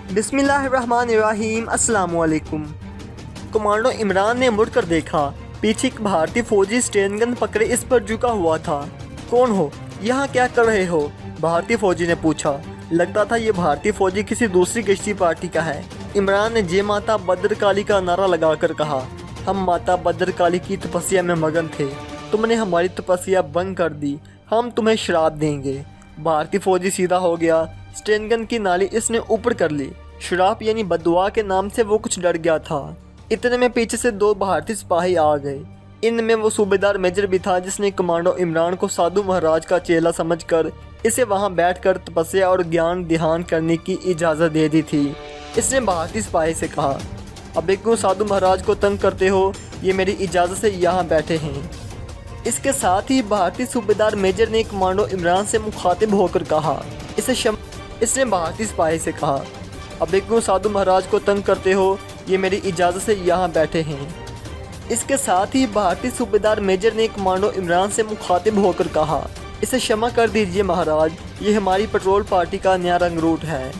बिस्मिल्लाहिर्रहमानिर्रहीम। अस्सलाम वालेकुम। कमांडो इमरान ने मुड़कर देखा। पीछे एक भारतीय फौजी स्टेन गन पकड़े इस पर झुका हुआ था। कौन हो? यहाँ क्या कर रहे हो? भारतीय फौजी ने पूछा। लगता था ये भारतीय फौजी किसी दूसरी गश्ती पार्टी का है। इमरान ने जय माता भद्रकाली का नारा लगाकर कहा, हम माता भद्रकाली की तपस्या में मगन थे। तुमने हमारी तपस्या भंग कर दी। हम तुम्हें श्राप देंगे। भारतीय फौजी सीधा हो गया। स्टेन गन की नाली इसने ऊपर कर ली। श्राप यानी बददुआ के नाम से वो कुछ डर गया था। इतने में पीछे से 2 भारतीय सिपाही आ गए। इनमें वो सूबेदार मेजर भी था जिसने कमांडो इमरान को साधु महाराज का चेला समझकर इसे वहां बैठकर तपस्या और ज्ञान ध्यान करने की इजाज़त दे दी थी। इसने भारतीय सिपाही से कहा, अबे क्यों साधु महाराज को तंग करते हो? ये मेरी इजाज़त से यहाँ बैठे हैं। इसके साथ ही भारतीय सूबेदार मेजर ने कमांडो इमरान से मुखातिब होकर कहा, इसने भारतीय सिपाही से कहा, अबे क्यों साधु महाराज को तंग करते हो? ये मेरी इजाज़त से यहाँ बैठे हैं। इसके साथ ही भारतीय सूबेदार मेजर ने कमांडो इमरान से मुखातिब होकर कहा, इसे क्षमा कर दीजिए महाराज, ये हमारी पेट्रोल पार्टी का नया रंग रूट है।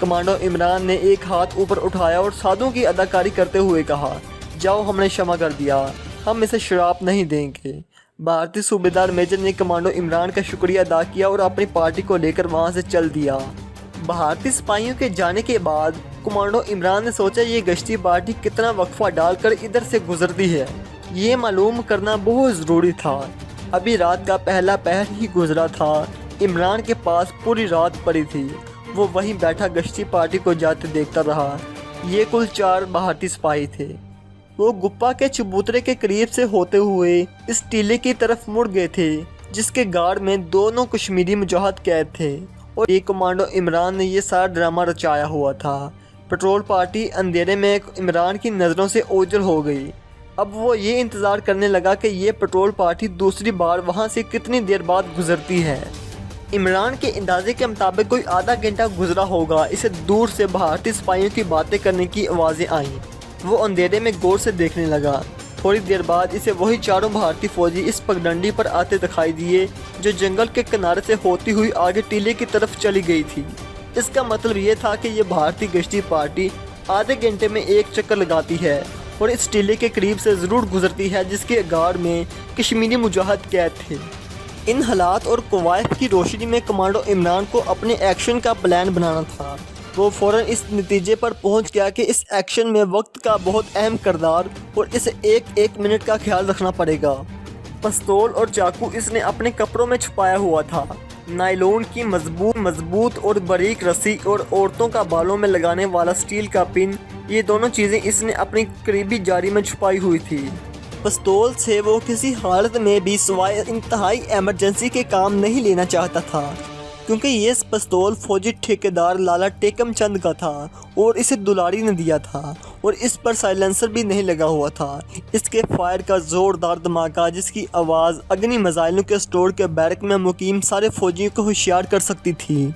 कमांडो इमरान ने एक हाथ ऊपर उठाया और साधुओं की अदाकारी करते हुए कहा, जाओ हमने क्षमा कर दिया, हम इसे श्राप नहीं देंगे। भारतीय सूबेदार मेजर ने कमांडो इमरान का शुक्रिया अदा किया और अपनी पार्टी को लेकर वहां से चल दिया। भारतीय सिपाहियों के जाने के बाद कमांडो इमरान ने सोचा ये गश्ती पार्टी कितना वक्फा डालकर इधर से गुजरती है, ये मालूम करना बहुत ज़रूरी था। अभी रात का पहला पहर ही गुजरा था। इमरान के पास पूरी रात पड़ी थी। वो वहीं बैठा गश्ती पार्टी को जाते देखता रहा। ये कुल 4 भारतीय सिपाही थे। वो गुप्पा के चबूतरे के करीब से होते हुए इस टीले की तरफ मुड़ गए थे जिसके गार्ड में दोनों कश्मीरी मुजाहिद कैद थे और ये कमांडो इमरान ने ये सारा ड्रामा रचाया हुआ था। पेट्रोल पार्टी अंधेरे में इमरान की नज़रों से ओझल हो गई। अब वो ये इंतज़ार करने लगा कि ये पेट्रोल पार्टी दूसरी बार वहाँ से कितनी देर बाद गुजरती है। इमरान के अंदाजे के मुताबिक कोई आधा घंटा गुजरा होगा। इसे दूर से भारतीय सिपाहियों की बातें करने की आवाज़ें आईं। वो अंधेरे में गौर से देखने लगा। थोड़ी देर बाद इसे वही 4 भारतीय फौजी इस पगडंडी पर आते दिखाई दिए जो जंगल के किनारे से होती हुई आगे टीले की तरफ चली गई थी। इसका मतलब ये था कि ये भारतीय गश्ती पार्टी आधे घंटे में एक चक्कर लगाती है और इस टीले के करीब से ज़रूर गुजरती है जिसके गार्ड में कश्मीरी मुजाहिद कैद थे। इन हालात और कवायद की रोशनी में कमांडो इमरान को अपने एक्शन का प्लान बनाना था। वो फ़ौरन इस नतीजे पर पहुंच गया कि इस एक्शन में वक्त का बहुत अहम किरदार और इसे एक मिनट का ख्याल रखना पड़ेगा। पिस्तौल और चाकू इसने अपने कपड़ों में छुपाया हुआ था। नायलॉन की मजबूत और बारीक रस्सी और औरतों का बालों में लगाने वाला स्टील का पिन, ये दोनों चीज़ें इसने अपनी करीबी जारी में छुपाई हुई थी। पिस्तौल से वो किसी हालत में भी सिवाय इंतहाई एमरजेंसी के काम नहीं लेना चाहता था क्योंकि ये पिस्तौल फौजी ठेकेदार लाला टेकम चंद का था और इसे दुलारी ने दिया था और इस पर साइलेंसर भी नहीं लगा हुआ था। इसके फायर का ज़ोरदार धमाका जिसकी आवाज़ अग्नि मिसाइलों के स्टोर के बैरक में मुकीम सारे फौजियों को होशियार कर सकती थी।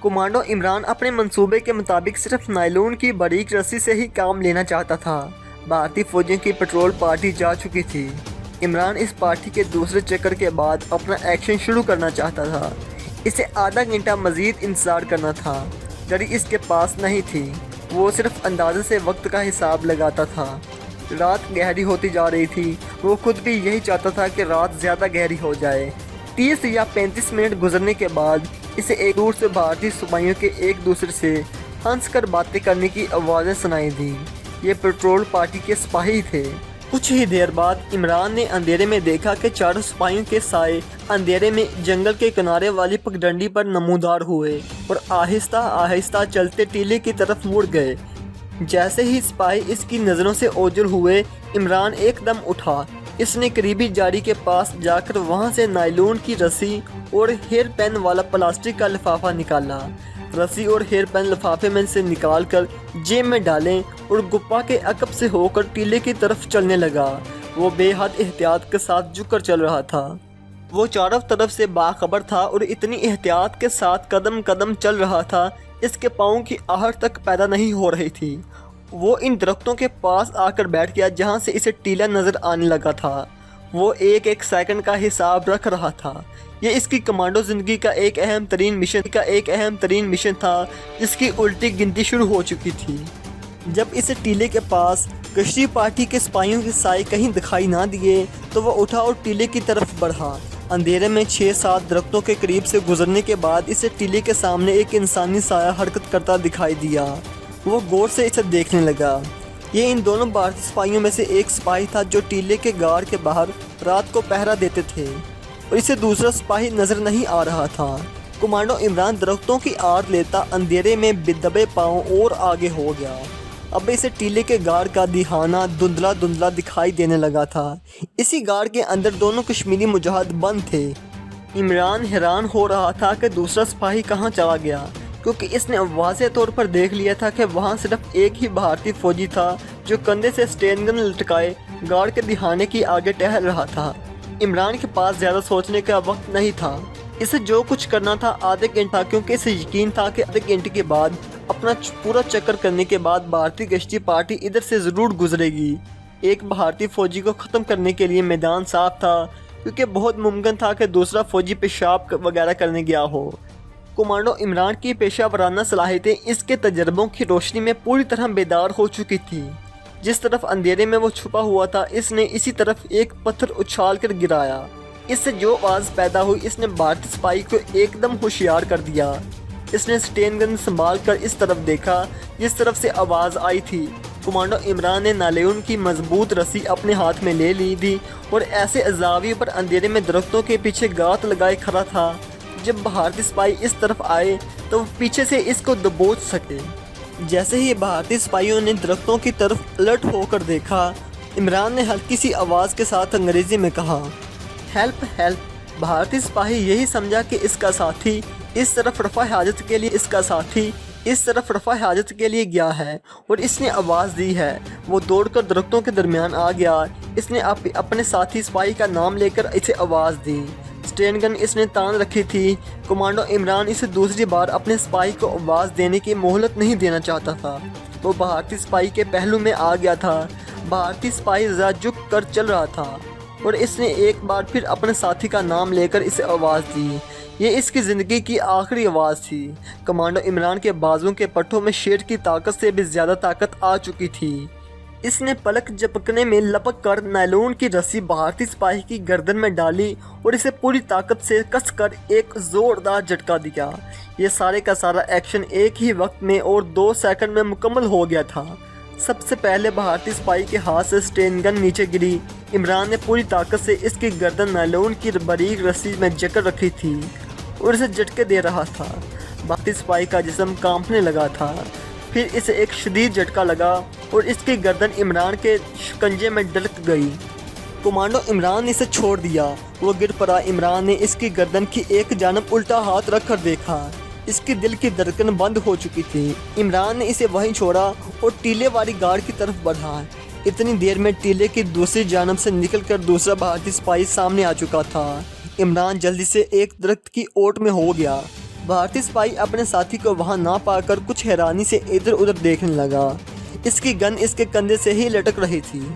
कमांडो इमरान अपने मंसूबे के मुताबिक सिर्फ नायलॉन की बारीक रस्सी से ही काम लेना चाहता था। भारतीय फौजियों की पेट्रोल पार्टी जा चुकी थी। इमरान इस पार्टी के दूसरे चक्कर के बाद अपना एक्शन शुरू करना चाहता था। इसे आधा घंटा मज़ीद इंतज़ार करना था। घड़ी इसके पास नहीं थी। वो सिर्फ अंदाजे से वक्त का हिसाब लगाता था। रात गहरी होती जा रही थी। वो खुद भी यही चाहता था कि रात ज़्यादा गहरी हो जाए। 30 या 35 मिनट गुजरने के बाद इसे एक दूर से भारतीय सिपाहियों के एक दूसरे से हंस कर बातें करने की आवाज़ें सुनाई दी। ये पेट्रोल पार्टी के सिपाही थे। कुछ ही देर बाद इमरान ने अंधेरे में देखा कि 4 सिपाहियों के साए अंधेरे में जंगल के किनारे वाली पगडंडी पर नमूदार हुए और आहिस्ता आहिस्ता चलते टीले की तरफ मुड़ गए। जैसे ही सिपाही इसकी नज़रों से ओझल हुए, इमरान एकदम उठा। इसने करीबी जारी के पास जाकर वहां से नायलॉन की रस्सी और हेयर पेन वाला प्लास्टिक का लिफाफा निकाला। रस्सी और हेयर पेन लिफाफे में से निकाल कर जेब में डालें और गुप्पा के अकब से होकर टीले की तरफ चलने लगा। वो बेहद एहतियात के साथ झुककर चल रहा था। वो चारों तरफ से बाखबर था और इतनी एहतियात के साथ कदम कदम चल रहा था इसके पाँव की आहट तक पैदा नहीं हो रही थी। वो इन दरख्तों के पास आकर बैठ गया जहाँ से इसे टीला नज़र आने लगा था। وہ ایک ایک سیکنڈ کا حساب رکھ رہا تھا۔ یہ اس کی کمانڈو زندگی کا ایک اہم ترین مشن تھا جس کی الٹی گنتی شروع ہو چکی تھی۔ جب اسے ٹیلے کے پاس کشتی پارٹی کے سپاہیوں کے سائے کہیں دکھائی نہ دیے تو وہ اٹھا اور ٹیلے کی طرف بڑھا۔ اندھیرے میں 6-7 درختوں کے قریب سے گزرنے کے بعد اسے ٹیلے کے سامنے ایک انسانی سایہ حرکت کرتا دکھائی دیا۔ وہ غور سے اسے دیکھنے لگا۔ یہ ان دونوں بھارتی سپاہیوں میں سے ایک سپاہی تھا جو ٹیلے کے غار کے باہر رات کو پہرا دیتے تھے اور اسے دوسرا سپاہی نظر نہیں آ رہا تھا۔ کمانڈو عمران درختوں کی آڑ لیتا اندھیرے میں دبے پاؤں اور آگے ہو گیا۔ اب اسے ٹیلے کے غار کا دہانہ دھندلا دکھائی دینے لگا تھا۔ اسی غار کے اندر دونوں کشمیری مجاہد بند تھے۔ عمران حیران ہو رہا تھا کہ دوسرا سپاہی کہاں چلا گیا، کیونکہ اس نے واضح طور پر دیکھ لیا تھا کہ وہاں صرف ایک ہی بھارتی فوجی تھا جو کندھے سے اسٹین گن لٹکائے غار کے دہانے کی آگے ٹہل رہا تھا۔ عمران کے پاس زیادہ سوچنے کا وقت نہیں تھا۔ اسے جو کچھ کرنا تھا آدھے گھنٹے تھا، کیونکہ اسے یقین تھا کہ آدھے گھنٹے کے بعد اپنا پورا چکر کرنے کے بعد بھارتی گشتی پارٹی ادھر سے ضرور گزرے گی۔ ایک بھارتی فوجی کو ختم کرنے کے لیے میدان صاف تھا، کیونکہ بہت ممکن تھا کہ دوسرا فوجی پیشاب وغیرہ کرنے گیا ہو۔ کمانڈو عمران کی پیشہ ورانہ صلاحیتیں اس کے تجربوں کی روشنی میں پوری طرح بیدار ہو چکی تھی۔ جس طرف اندھیرے میں وہ چھپا ہوا تھا اس نے اسی طرف ایک پتھر اچھال کر گرایا۔ اس سے جو آواز پیدا ہوئی اس نے بھارتی سپاہی کو ایک دم ہوشیار کر دیا۔ اس نے اسٹین گن سنبھال کر اس طرف دیکھا جس طرف سے آواز آئی تھی۔ کمانڈو عمران نے نالیون کی مضبوط رسی اپنے ہاتھ میں لے لی تھی اور ایسے زاویے پر اندھیرے میں درختوں کے پیچھے گات لگائے کھڑا تھا جب بھارتی سپاہی اس طرف آئے تو وہ پیچھے سے اس کو دبوچ سکے۔ جیسے ہی بھارتی سپاہیوں نے درختوں کی طرف الرٹ ہو کر دیکھا، عمران نے ہلکی سی آواز کے ساتھ انگریزی میں کہا، ہیلپ ہیلپ۔ بھارتی سپاہی یہی سمجھا کہ اس کا ساتھی اس طرف رفع حاجت کے لیے گیا ہے اور اس نے آواز دی ہے۔ وہ دوڑ کر درختوں کے درمیان آ گیا۔ اس نے اپنے ساتھی سپاہی کا نام لے کر اسے آواز دی۔ اسٹین گن اس نے تان رکھی تھی۔ کمانڈو عمران اسے دوسری بار اپنے سپاہی کو آواز دینے کی مہلت نہیں دینا چاہتا تھا۔ وہ بھارتی سپاہی کے پہلو میں آ گیا تھا۔ بھارتی سپاہی ذرا جھک کر چل رہا تھا اور اس نے ایک بار پھر اپنے ساتھی کا نام لے کر اسے آواز دی۔ یہ اس کی زندگی کی آخری آواز تھی۔ کمانڈو عمران کے بازوں کے پٹھوں میں شیر کی طاقت سے بھی زیادہ طاقت آ چکی تھی۔ اس نے پلک جھپکنے میں لپک کر نائلون کی رسی بھارتی سپاہی کی گردن میں ڈالی اور اسے پوری طاقت سے کس کر ایک زوردار جھٹکا دیا۔ یہ سارے کا سارا ایکشن ایک ہی وقت میں اور 2 سیکنڈ میں مکمل ہو گیا تھا۔ سب سے پہلے بھارتی سپاہی کے ہاتھ سے اسٹین گن نیچے گری۔ عمران نے پوری طاقت سے اس کی گردن نائلون کی باریک رسی میں جکڑ رکھی تھی اور اسے جھٹکے دے رہا تھا۔ بھارتی سپاہی کا جسم کانپنے لگا تھا۔ پھر اسے ایک شدید جھٹکا لگا اور اس کی گردن عمران کے شکنجے میں ڈلک گئی۔ کمانڈو عمران نے اسے چھوڑ دیا۔ وہ گر پڑا۔ عمران نے اس کی گردن کی ایک جانب الٹا ہاتھ رکھ کر دیکھا۔ اس کی دل کی دھڑکن بند ہو چکی تھی۔ عمران نے اسے وہیں چھوڑا اور ٹیلے والی غار کی طرف بڑھا۔ اتنی دیر میں ٹیلے کی دوسری جانب سے نکل کر دوسرا بھارتی سپاہی سامنے آ چکا تھا۔ عمران جلدی سے ایک درخت کی اوٹ میں ہو گیا۔ بھارتی سپاہی اپنے ساتھی کو وہاں نہ پا کر کچھ حیرانی سے ادھر ادھر دیکھنے لگا۔ اس کی گن اس کے کندھے سے ہی لٹک رہی تھی۔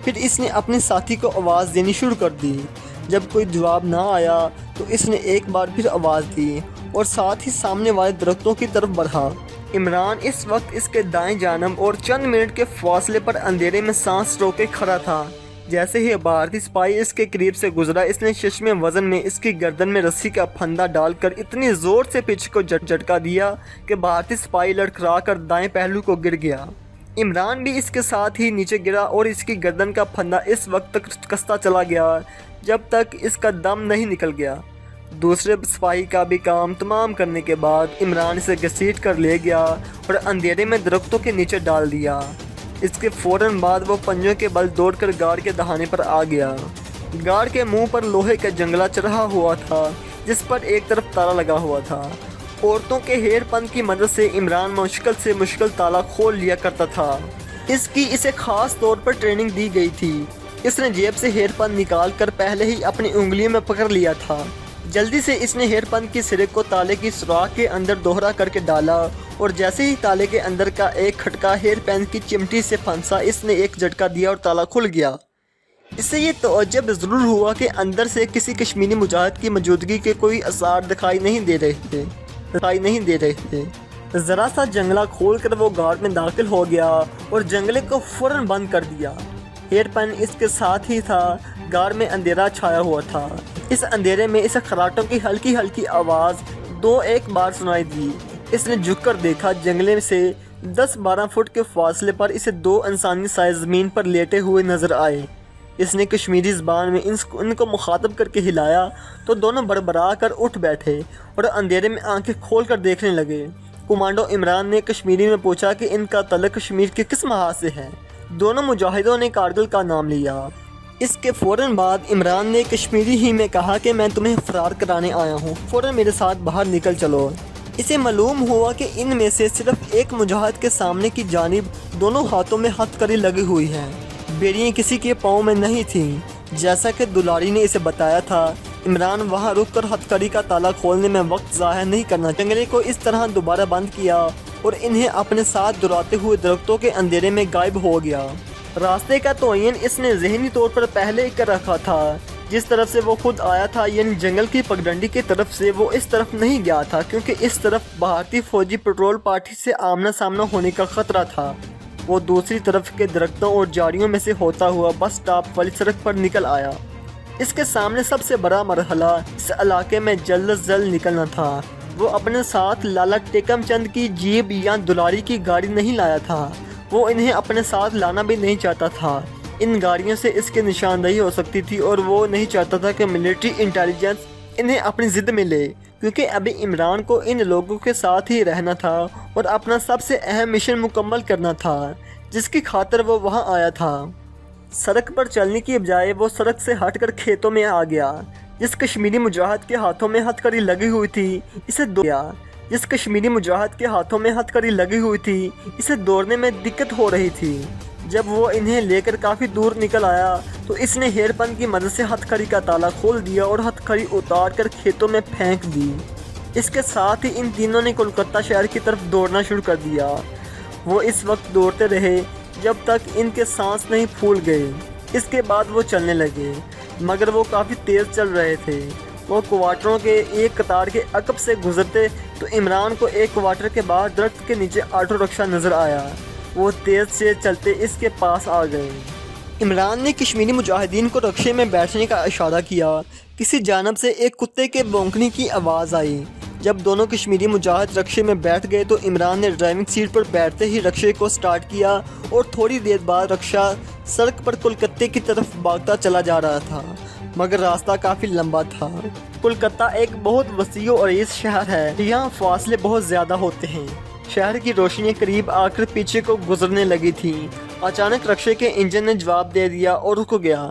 پھر اس نے اپنے ساتھی کو آواز دینی شروع کر دی۔ جب کوئی جواب نہ آیا تو اس نے ایک بار پھر آواز دی اور ساتھ ہی سامنے والے درختوں کی طرف بڑھا۔ عمران اس وقت اس کے دائیں جانب اور چند منٹ کے فاصلے پر اندھیرے میں سانس روکے کھڑا تھا۔ جیسے ہی بھارتی سپاہی اس کے قریب سے گزرا اس نے ششم وزن میں اس کی گردن میں رسی کا پھندا ڈال کر اتنی زور سے پیچھے کو جھٹکا دیا کہ بھارتی سپاہی لڑکھڑا کر دائیں پہلو کو گر گیا۔ عمران بھی اس کے ساتھ ہی نیچے گرا اور اس کی گردن کا پھندا اس وقت تک کستا چلا گیا جب تک اس کا دم نہیں نکل گیا۔ دوسرے سپاہی کا بھی کام تمام کرنے کے بعد عمران اسے گھسیٹ کر لے گیا اور اندھیرے میں درختوں کے نیچے ڈال دیا۔ اس کے فوراً بعد وہ پنجوں کے بل دوڑ کر غار کے دہانے پر آ گیا۔ غار کے منہ پر لوہے کا جنگلہ چڑھا ہوا تھا جس پر ایک طرف تالا لگا ہوا تھا۔ عورتوں کے ہیئر پن کی مدد سے عمران مشکل سے مشکل تالا کھول لیا کرتا تھا۔ اس کی اسے خاص طور پر ٹریننگ دی گئی تھی۔ اس نے جیب سے ہیئر پن نکال کر پہلے ہی اپنی انگلیوں میں پکڑ لیا تھا۔ جلدی سے اس نے ہیئر پن کی سرے کو تالے کی سوراخ کے اندر دوہرا کر کے ڈالا اور جیسے ہی تالے کے اندر کا ایک کھٹکا ہیئر پین کی چمٹی سے پھنسا اس نے ایک جھٹکا دیا اور تالا کھل گیا۔ اس سے یہ تعجب ضرور ہوا کہ اندر سے کسی کشمیری مجاہد کی موجودگی کے کوئی آثار دکھائی نہیں دے رہے تھے۔ ذرا سا جنگلہ کھول کر وہ غار میں داخل ہو گیا اور جنگلے کو فوراً بند کر دیا۔ ہیئر پن اس کے ساتھ ہی تھا۔ غار میں اندھیرا چھایا ہوا تھا۔ اس اندھیرے میں اسے خراٹوں کی ہلکی ہلکی آواز ایک بار سنائی دی۔ اس نے جھک کر دیکھا، جنگلے سے 10-12 فٹ کے فاصلے پر اسے 2 انسانی سائے زمین پر لیٹے ہوئے نظر آئے۔ اس نے کشمیری زبان میں ان کو مخاطب کر کے ہلایا تو دونوں بڑبڑا کر اٹھ بیٹھے اور اندھیرے میں آنکھیں کھول کر دیکھنے لگے۔ کمانڈو عمران نے کشمیری میں پوچھا کہ ان کا تعلق کشمیر کے کس محاذ سے ہے۔ دونوں مجاہدوں نے کارگل کا نام لیا۔ اس کے فوراً بعد عمران نے کشمیری ہی میں کہا کہ میں تمہیں فرار کرانے آیا ہوں، فوراً میرے ساتھ باہر نکل چلو۔ اسے معلوم ہوا کہ ان میں سے صرف ایک مجاہد کے سامنے کی جانب دونوں ہاتھوں میں ہتھ کڑی لگی ہوئی ہے۔ بیڑیاں کسی کے پاؤں میں نہیں تھیں، جیسا کہ دلاری نے اسے بتایا تھا۔ عمران وہاں رک کر ہتھ کڑی کا تالا کھولنے میں وقت ضائع نہیں کرنا، جنگلے کو اس طرح دوبارہ بند کیا اور انہیں اپنے ساتھ دوڑاتے ہوئے درختوں کے اندھیرے میں غائب ہو گیا۔ راستے کا تعین اس نے ذہنی طور پر پہلے ہی کر رکھا تھا۔ جس طرف سے وہ خود آیا تھا، یعنی جنگل کی پگڈنڈی کی طرف سے، وہ اس طرف نہیں گیا تھا کیونکہ اس طرف بھارتی فوجی پیٹرول پارٹی سے آمنا سامنا ہونے کا خطرہ تھا۔ وہ دوسری طرف کے درختوں اور جھاڑیوں میں سے ہوتا ہوا بس سٹاپ والی سڑک پر نکل آیا۔ اس کے سامنے سب سے بڑا مرحلہ اس علاقے میں جلد از جلد نکلنا تھا۔ وہ اپنے ساتھ لالا ٹیکم چند کی جیب یا دلاری کی گاڑی نہیں لایا تھا۔ وہ انہیں اپنے ساتھ لانا بھی نہیں چاہتا تھا۔ ان گاڑیوں سے اس کی نشاندہی ہو سکتی تھی اور وہ نہیں چاہتا تھا کہ ملٹری انٹیلیجنس انہیں اپنی ضد میں لے، کیونکہ ابھی عمران کو ان لوگوں کے ساتھ ہی رہنا تھا اور اپنا سب سے اہم مشن مکمل کرنا تھا جس کی خاطر وہ وہاں آیا تھا۔ سڑک پر چلنے کی بجائے وہ سڑک سے ہٹ کر کھیتوں میں آ گیا۔ جس کشمیری مجاہد کے ہاتھوں میں ہتھ کڑی لگی ہوئی تھی اسے دوڑنے میں دقت ہو رہی تھی۔ جب وہ انہیں لے کر کافی دور نکل آیا تو اس نے ہیئر پن کی مدد سے ہتھ کڑی کا تالا کھول دیا اور ہتھ کڑی اتار کر کھیتوں میں پھینک دی۔ اس کے ساتھ ہی ان تینوں نے کولکتہ شہر کی طرف دوڑنا شروع کر دیا۔ وہ اس وقت دوڑتے رہے جب تک ان کے سانس نہیں پھول گئے۔ اس کے بعد وہ چلنے لگے، مگر وہ کافی تیز چل رہے تھے۔ وہ کوارٹروں کے ایک قطار کے عقب سے گزرتے تو عمران کو ایک کوارٹر کے بعد درخت کے نیچے آٹو رکشہ نظر آیا۔ وہ تیز سے چلتے اس کے پاس آ گئے۔ عمران نے کشمیری مجاہدین کو رکشے میں بیٹھنے کا اشارہ کیا۔ کسی جانب سے ایک کتے کے بھونکنے کی آواز آئی۔ جب دونوں کشمیری مجاہد رکشے میں بیٹھ گئے تو عمران نے ڈرائیونگ سیٹ پر بیٹھتے ہی رکشے کو سٹارٹ کیا اور تھوڑی دیر بعد رکشہ سڑک پر کولکتہ کی طرف بھاگتا چلا جا رہا تھا، مگر راستہ کافی لمبا تھا۔ کولکتہ ایک بہت وسیع و عریض شہر ہے، یہاں فاصلے بہت زیادہ ہوتے ہیں۔ شہر کی روشنی قریب آ کر پیچھے کو گزرنے لگی تھی۔ اچانک رکشے کے انجن نے جواب دے دیا اور رک گیا۔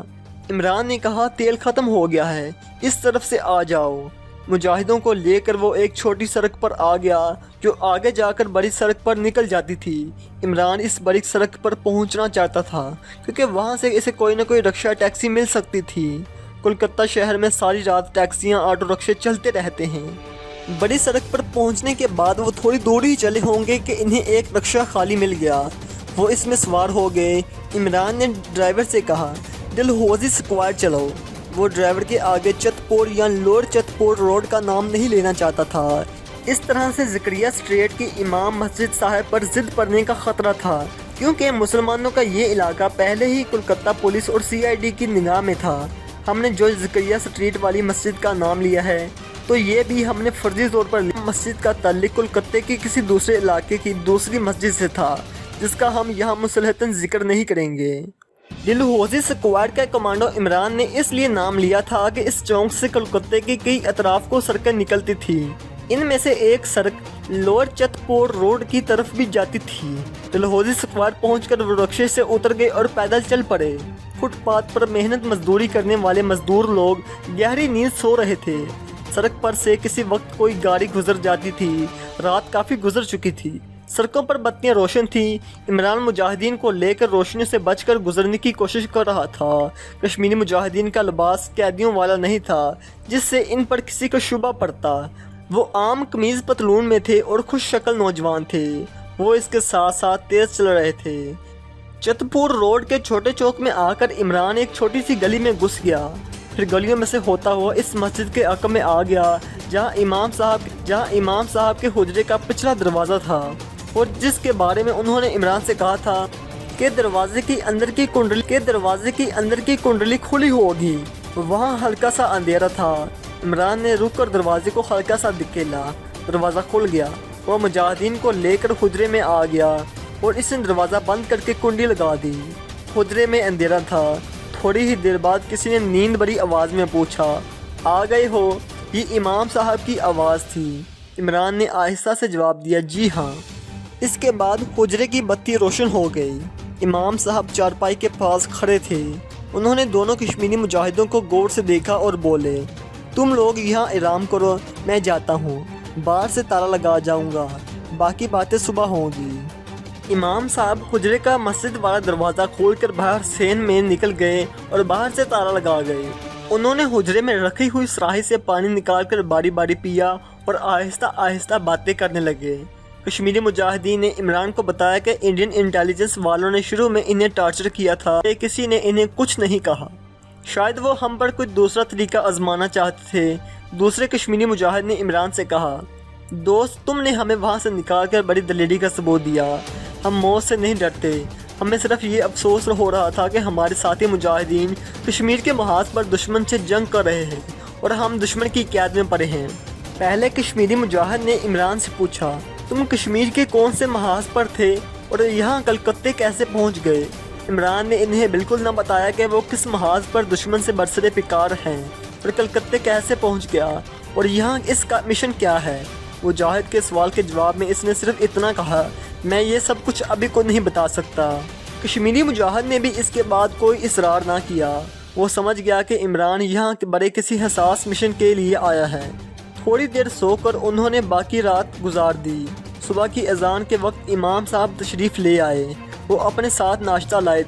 عمران نے کہا، تیل ختم ہو گیا ہے، اس طرف سے آ جاؤ۔ مجاہدوں کو لے کر وہ ایک چھوٹی سڑک پر آ گیا جو آگے جا کر بڑی سڑک پر نکل جاتی تھی۔ عمران اس بڑی سڑک پر پہنچنا چاہتا تھا کیونکہ وہاں سے اسے کوئی نہ کوئی رکشہ ٹیکسی مل سکتی تھی۔ کولکتہ شہر میں ساری رات ٹیکسیاں آٹو رکشے چلتے رہتے ہیں۔ بڑی سڑک پر پہنچنے کے بعد وہ تھوڑی دور ہی چلے ہوں گے کہ انہیں ایک رکشہ خالی مل گیا۔ وہ اس میں سوار ہو گئے۔ عمران نے ڈرائیور سے کہا، ڈلہوزی سکوائر چلو۔ وہ ڈرائیور کے آگے چت پور یا لوور چت پور روڈ کا نام نہیں لینا چاہتا تھا۔ اس طرح سے زکریا اسٹریٹ کی امام مسجد صاحب پر ضد پڑنے کا خطرہ تھا، کیونکہ مسلمانوں کا یہ علاقہ پہلے ہی کولکتہ پولیس اور CID کی نگاہ میں تھا۔ ہم نے جو زکریا اسٹریٹ والی مسجد کا نام لیا ہے تو یہ بھی ہم نے فرضی طور پر لیا۔ مسجد کا تعلق کولکتہ کی کسی دوسرے علاقے کی دوسری مسجد سے تھا جس کا ہم یہاں مصلحتاً ذکر نہیں کریں گے۔ ڈلہوزی سکوائر کا کمانڈو عمران نے اس لیے نام لیا تھا کہ اس چوک سے کولکتہ کے کئی اطراف کو سڑکیں نکلتی تھی۔ ان میں سے ایک سڑک لوور چت پور روڈ کی طرف بھی جاتی تھی۔ ڈلہوزی سکوائر پہنچ کر وہ رکشے سے اتر گئے اور پیدل چل پڑے۔ فٹ پاتھ پر محنت مزدوری کرنے والے مزدور لوگ گہری نیند سو رہے تھے۔ سڑک پر سے کسی وقت کوئی گاڑی گزر جاتی تھی۔ رات کافی گزر چکی تھی۔ سڑکوں پر بتیاں روشن تھیں۔ عمران مجاہدین کو لے کر روشنی سے بچ کر گزرنے کی کوشش کر رہا تھا۔ کشمیری مجاہدین کا لباس قیدیوں والا نہیں تھا جس سے ان پر کسی کو شبہ پڑتا۔ وہ عام قمیض پتلون میں تھے اور خوش شکل نوجوان تھے۔ وہ اس کے ساتھ ساتھ تیز چل رہے تھے۔ चतपुर रोड के छोटे चौक में आकर इमरान एक छोटी सी गली में घुस गया। फिर गलियों में से होता हुआ इस मस्जिद के अक़ब में आ गया जहां इमाम साहब के हुजरे का पिछला दरवाज़ा था और जिसके बारे में उन्होंने इमरान से कहा था कि दरवाजे की अंदर की कुंडली खुली होगी। वहाँ हल्का सा अंधेरा था। इमरान ने रुक कर दरवाजे को हल्का सा धकेला, दरवाज़ा खुल गया। वो मुजाहिदीन को लेकर हुजरे में आ गया और इसने दरवाज़ा बंद करके कुंडी लगा दी। हुजरे में अंधेरा था। थोड़ी ही देर बाद किसी ने नींद भरी आवाज़ में पूछा, आ गए हो? ये इमाम साहब की आवाज़ थी। इमरान ने आहिस्ता से जवाब दिया, जी हाँ। इसके बाद हुजरे की बत्ती रोशन हो गई। इमाम साहब चारपाई के पास खड़े थे। उन्होंने दोनों कश्मीरी मुजाहिदों को गौर से देखा और बोले, तुम लोग यहाँ आराम करो, मैं जाता हूँ। बाहर से ताला लगा जाऊँगा, बाकी बातें सुबह होंगी। इमाम साहब हुजरे का मस्जिद वाला दरवाज़ा खोलकर बाहर सेन में निकल गए और बाहर से ताला लगा गए। उन्होंने हुजरे में रखी हुई सुराही से पानी निकालकर बारी बारी पिया और आहिस्ता आहिस्ता बातें करने लगे। कश्मीरी मुजाहिदीन ने इमरान को बताया कि इंडियन इंटेलिजेंस वालों ने शुरू में इन्हें टार्चर किया था, किसी ने इन्हें कुछ नहीं कहा। शायद वो हम पर कुछ दूसरा तरीका आजमाना चाहते थे। दूसरे कश्मीरी मुजाहिद ने इमरान से कहा, दोस्त, तुमने हमें वहाँ से निकाल कर बड़ी दलेरी का सबूत दिया। हम मौत से नहीं डरते। हमें सिर्फ ये अफसोस हो रहा था कि हमारे साथी मुजाहिदीन कश्मीर के महाज पर दुश्मन से जंग कर रहे हैं और हम दुश्मन की कैद में पड़े हैं। पहले कश्मीरी मुजाहिद ने इमरान से पूछा, तुम कश्मीर के कौन से महाज पर थे और यहाँ कलकत्ते कैसे पहुँच गए? इमरान ने इन्हें बिल्कुल न बताया कि वो किस महाज पर दुश्मन से बरसरे पिकार हैं और कलकत्ते कैसे पहुँच गया और यहाँ इसका मिशन क्या है। मुजाहिद के सवाल के जवाब में इसने सिर्फ इतना कहा, मैं ये सब कुछ अभी को नहीं बता सकता। कश्मीरी मुजाहिद ने भी इसके बाद कोई इसरार ना किया। वो समझ गया कि इमरान यहाँ के बड़े किसी हसास मिशन के लिए आया है। थोड़ी देर सोकर उन्होंने बाकी रात गुजार दी। सुबह की अजान के वक्त इमाम साहब तशरीफ़ ले आए। वो अपने साथ नाश्ता लाए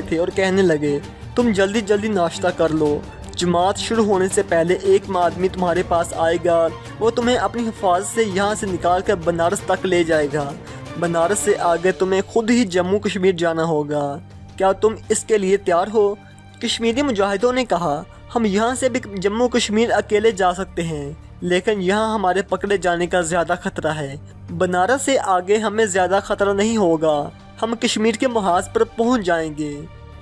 थे और कहने लगे, तुम जल्दी जल्दी नाश्ता कर लो। जमात शुरू होने से पहले एक आदमी तुम्हारे पास आएगा। वो तुम्हें अपनी हिफाजत से यहाँ से निकाल कर बनारस तक ले जाएगा। बनारस से आगे तुम्हें खुद ही जम्मू कश्मीर जाना होगा। क्या तुम इसके लिए तैयार हो? कश्मीरी मुजाहिदों ने कहा, हम यहाँ से भी जम्मू कश्मीर अकेले जा सकते हैं, लेकिन यहाँ हमारे पकड़े जाने का ज़्यादा खतरा है। बनारस से आगे हमें ज़्यादा खतरा नहीं होगा। हम कश्मीर के महाज पर पहुँच जाएंगे।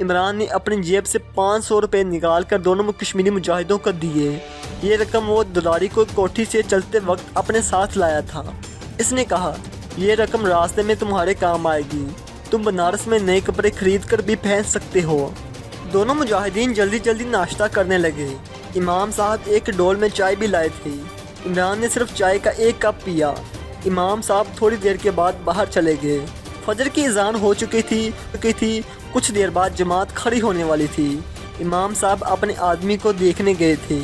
इमरान ने अपनी जेब से 500 रुपये निकाल कर दोनों कश्मीरी मुजाहिदों को दिए। ये रकम वो दुलारी को कोठी से चलते वक्त अपने साथ लाया था। इसने कहा, ये रकम रास्ते में तुम्हारे काम आएगी। तुम बनारस में नए कपड़े खरीद कर भी पहन सकते हो। दोनों मुजाहिदीन जल्दी जल्दी नाश्ता करने लगे। इमाम साहब एक डोल में चाय भी लाए थे। इमरान ने सिर्फ चाय का एक कप पिया। इमाम साहब थोड़ी देर के बाद बाहर चले गए। फजर की अजान हो चुकी थी। कुछ देर बाद जमात खड़ी होने वाली थी। इमाम साहब अपने आदमी को देखने गए थे।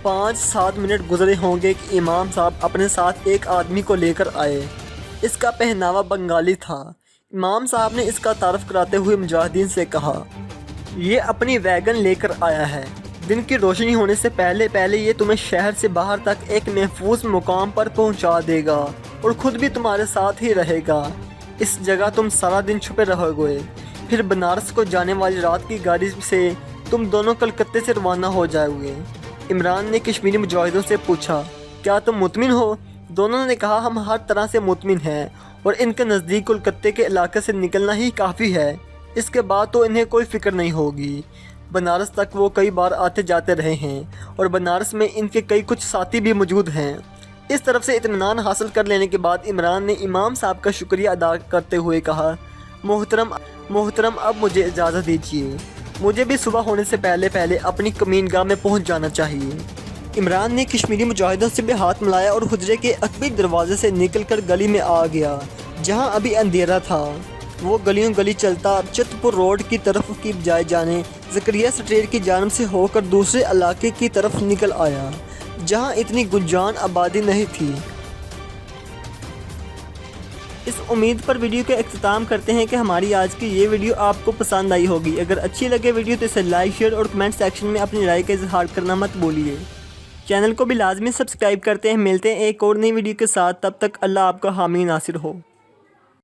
5-7 मिनट गुजरे होंगे कि इमाम साहब अपने साथ एक आदमी को लेकर आए। इसका पहनावा बंगाली था। इमाम साहब ने इसका तारफ़ कराते हुए मुजाहिदीन से कहा, ये अपनी वैगन लेकर आया है। दिन की रोशनी होने से पहले ये तुम्हें शहर से बाहर तक एक महफूज मुकाम पर पहुंचा देगा और ख़ुद भी तुम्हारे साथ ही रहेगा। इस जगह तुम सारा दिन छुपे रहोगे। फिर बनारस को जाने वाली रात की गाड़ी से तुम दोनों कलकत्ते से रवाना हो जाओगे। इमरान ने कश्मीरी मुजाहिदों से पूछा, क्या तुम मुतमिन हो? दोनों ने कहा, हम हर तरह से मुतमिन हैं और इनके नज़दीक कलकत्ते के इलाके से निकलना ही काफ़ी है। इसके बाद तो इन्हें कोई फ़िक्र नहीं होगी। बनारस तक वो कई बार आते जाते रहे हैं और बनारस में इनके कई कुछ साथी भी मौजूद हैं। इस तरफ से इत्मीनान हासिल कर लेने के बाद इमरान ने इमाम साहब का शुक्रिया अदा करते हुए कहा, मोहतरम अब मुझे इजाज़त दीजिए। मुझे भी सुबह होने से पहले अपनी कमीनगाह में पहुंच जाना चाहिए। इमरान ने कश्मीरी मुजाहिदों से भी हाथ मिलाया और हुजरे के अकबी दरवाजे से निकलकर गली में आ गया जहां अभी अंधेरा था। वो गलियों गली चलता चतपुर रोड की तरफ की बजाय जाने ज़करिया स्ट्रीट की जानिब से होकर दूसरे इलाके की तरफ निकल आया जहां इतनी गुंजान आबादी नहीं थी। इस उम्मीद पर वीडियो का इख्तिताम करते हैं कि हमारी आज की ये वीडियो आपको पसंद आई होगी। अगर अच्छी लगे वीडियो तो इसे लाइक, शेयर और कमेंट सेक्शन में अपनी राय का इजहार करना मत भूलिए। चैनल को भी लाजमी सब्सक्राइब करते हैं। मिलते हैं एक और नई वीडियो के साथ। तब तक अल्लाह आपका हामी नासिर हो।